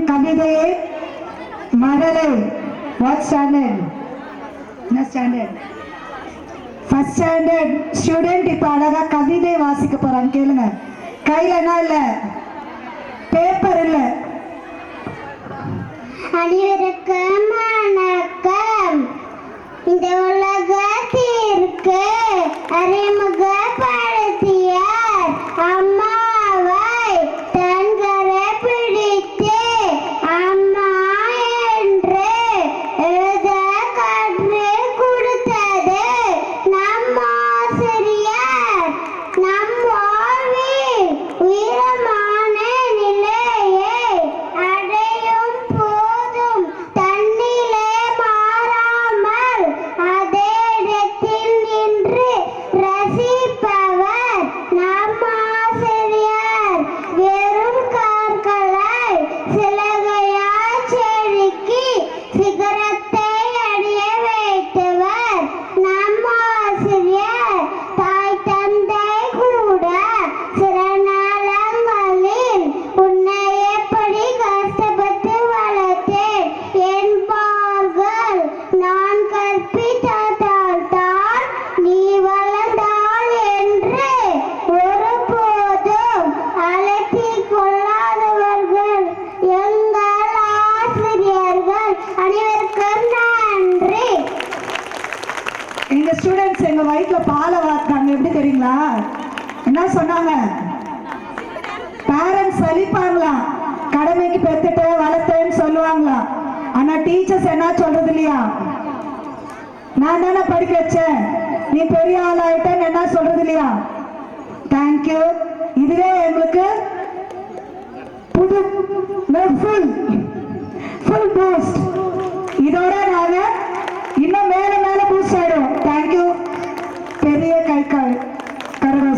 கவிதையை மழலை. What standard? என்ன ஸ்டாண்டர்ட்? ஃபர்ஸ்ட் ஸ்டாண்டர்ட் ஸ்டூடெண்ட் இப்ப அழகா கவிதை வாசிக்க போறாங்க. கேளுங்க. கையில என்ன இல்ல, பேப்பர் இல்ல. அனைவருக்கும் வணக்கம். இந்த உலகத்திற்கு அறிமுகப்படுத்தியார் அம்மாவை தன்கரை பிடித்து அம்மா என்று எழுத கற்றுக் கொடுத்தது நம் ஆசிரியர். நம் வாழ்வில் உயரமான நிலையை அடையும் போதும் தன்னிலே மாறாமல் அதே இடத்தில் நின்று ரசிப்பவர் நம் ஆசிரியர். வெறும் கார்களை சிலகையாய் செதுக்கி சிகரத்தை அடைய வைத்தவர் நம் ஆசிரியர். தாய் தந்தை கூட சில நாளங்களில் உன்னை எப்படி கஷ்டப்பட்டு வளர்த்தேன் என்பார்கள். நான் கற்பித்ததால் தான் நீ வளர்ந்தாள் என்று ஒருபோதும் அலட்டிக் கொள்ளாதவர்கள் எங்கள் ஆசிரியர்கள். அனைவருக்கும் நன்றி. எங்க ஸ்டூடெண்ட்ஸ் எங்க வயிற்றுல பாலை வார்த்தாங்க. எப்படி தெரியுங்களா? என்ன சொன்னாங்க? பேரண்ட்ஸ் சலிப்பாங்களாம், கடமைக்கு பெத்துட்டு வளர்த்தேன்னு சொல்லுவாங்களா. ஆனா டீச்சர்ஸ் என்ன சொல்றது இல்லையா, நான் தானே படிக்க வச்சேன், நீ பெரிய ஆளாயிட்டேன்னு என்ன சொல்றது இல்லையா. தேங்க்யூ. இதுவே எங்களுக்கு புது ஃபுல் பூஸ்ட். இதோட நாங்க இன்னும் மேல மேல பூஸ்ட் ஆயிடும். தேங்க்யூ. பெரிய கை கரகம்